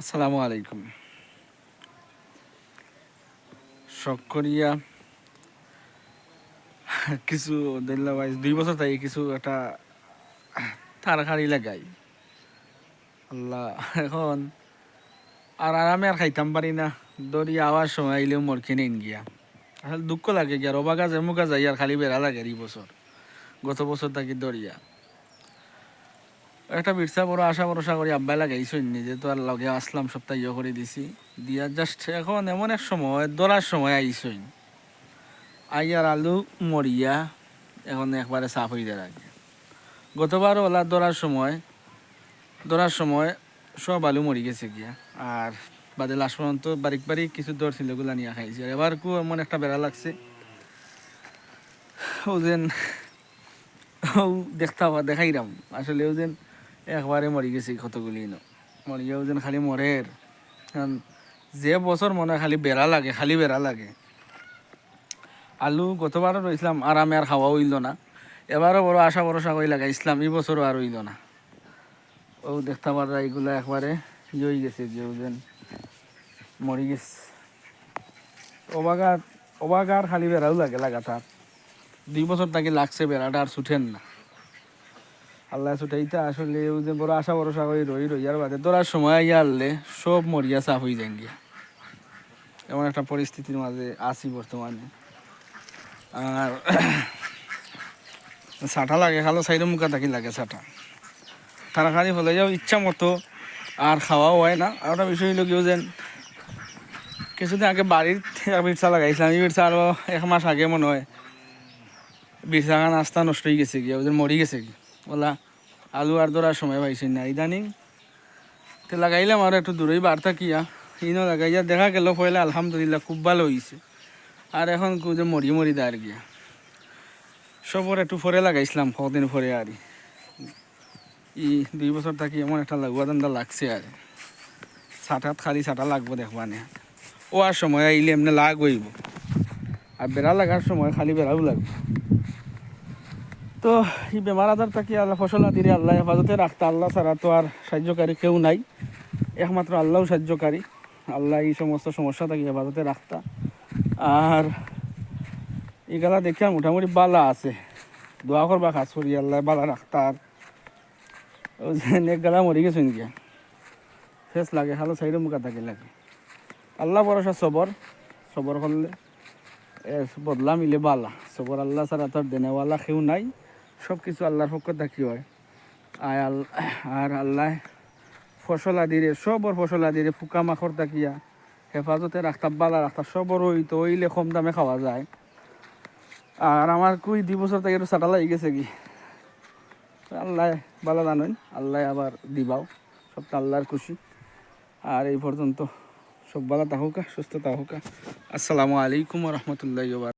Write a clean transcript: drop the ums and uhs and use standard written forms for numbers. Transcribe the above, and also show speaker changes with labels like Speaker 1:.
Speaker 1: আসসালামু আলাইকুম। শখ করিয়া কিছু দিল্লা ভাই 2 বছর থেকে কিছু একটা তাড়াতাড়ি লাগাই আল্লাহ এখন আর আরামে আর খাইতাম পারি না। দড়ি আওয়ার সময় আইলেও মোর কিনে গিয়া আসলে দুঃখ লাগে গিয়া রবা গাছ এমুকা যাই আর খালি বেড়া লাগে এই বছর। গত বছর থাকি দড়িয়া একটা বিরসা বড় আশা ভরসা করি আব্বাই লাগাইছই নিজে তো আর লগে আসলাম সপ্তাহ করে দিছি দিয়া জাস্ট এখন এমন এক সময় দৌড়ার সময় আইসই আইয়ার আলু মরিয়া এখন একবারে সাফ হয়ে যায় আগে। গতবার ওলা ধরার সময় সব আলু মরি গেছে গিয়া আর বাদে লাস্ট পর্যন্ত বারিক বারিক কিছু দর ছিল ওগুলা নিয়ে খাইছি। আর এবার কু এমন একটা বেড়া লাগছে ও যেন ও দেখাইরাম আসলে ও যেন একবারে মরি গেছে কতগুলি মরিয়া ও যেন খালি মরের। কারণ যে বছর মনে হয় খালি বেড়া লাগে। আলু গতবারও রয়েছিলাম আরামে আর খাওয়া হইল না, এবারও বড় আশা ভরসা করে লাগাইছিলাম এই বছরও আর হইল না। ও দেখতে পারা এইগুলা একবারে হয়ে গেছে যে ওজন মরি গেছে। অবাগার খালি বেড়াও লাগে লাগাতার 2 বছর তাকে লাগছে বেড়াটা আর ছুটেন না। আল্লাহ ছুটাইতে আসলে ও যে বড় আশা ভরসা করে রই আর বাদে ধরার সময় আইয়া আনলে সব মরিয়া সাফ হয়ে যান গিয়া। এমন একটা পরিস্থিতির মাঝে আছি বর্তমানে। আর ছাটা লাগে খালো সাইড মুখা থাকি লাগে ছাটা তাড়াতাড়ি হলে যাও ইচ্ছা মতো আর খাওয়াও হয় না। আর একটা বিষয় হইল কেউ যেন কিছুদিন আগে বাড়ির বিরসা লাগাইছিলাম, এই বিরসা আরও 1 মাস আগে মনে হয় বিরসা নাস্তা নষ্ট হয়ে গেছে গিয়ে ওদের মরি গেছে কি ওলা আলু আর ধরার সময় পাইছি না। ইদানিং তো লাগাইলাম আর একটু দূরেই বার থাকিয়া ইনো লাগাইয়া দেখা গেল পয়লা আলহামদুলিল্লাহ খুব ভালো হয়েছে। আর এখন যে মরি দেয় আর গিয়া সবর একটু পরে লাগাইছিলাম কদিন পরে আর 2 বছর থাকি এমন একটা লাগুয়া দান্দা লাগছে আর ছাটাত খালি ছাটা লাগবো দেখবা না। ও আর সময় আইলে এমনি লাগ হইব আর বেড়া লাগার সময় খালি বেড়াও লাগবে। তো এই বেমার আজার থাকি আল্লাহ ফসল দিলে আল্লাহ হেফাজতে রাখতে আল্লাহ ছাড়া তো আর সাহায্যকারী কেউ নাই, একমাত্র আল্লাহ সাহায্যকারী। আল্লাহ এই সমস্ত সমস্যা থাকি হেফাজতে রাখতা। আর এগুলা দেখে মোটামুটি বালা আছে, দোয়া করবা খাস করি আল্লাহ বালা রাখতা। আর ওই যে নেক গালা মরি গেছেন গিয়া ফেস লাগে খালো সাইডে মুখা থাকে লাগে। আল্লাহ ভরসা সবর করলে বদলা মিলে বালা সবর আল্লাহ ছাড়া তো দেনেওয়ালা কেউ নাই, সব কিছু আল্লাহর পক্ষ থাকি হয়। আর আল্লাহ ফসল আদিরে সবর ফসল আদিরে ফুকা মাখর থাকিয়া হেফাজতে রাখতা বালা রাখতা সবর হইতো হইলে কম দামে খাওয়া যায়। আর আমার 2 বছর থেকে একটু চাটা লাগি গেছে কি আল্লাহ বালা জানেন, আল্লাহ আবার দিবাও সবটা আল্লাহর খুশি। আর এই পর্যন্ত সব ভালো থাকুকা সুস্থ থাকুকা। আসসালামু আলাইকুম রহমতুল্লাহ।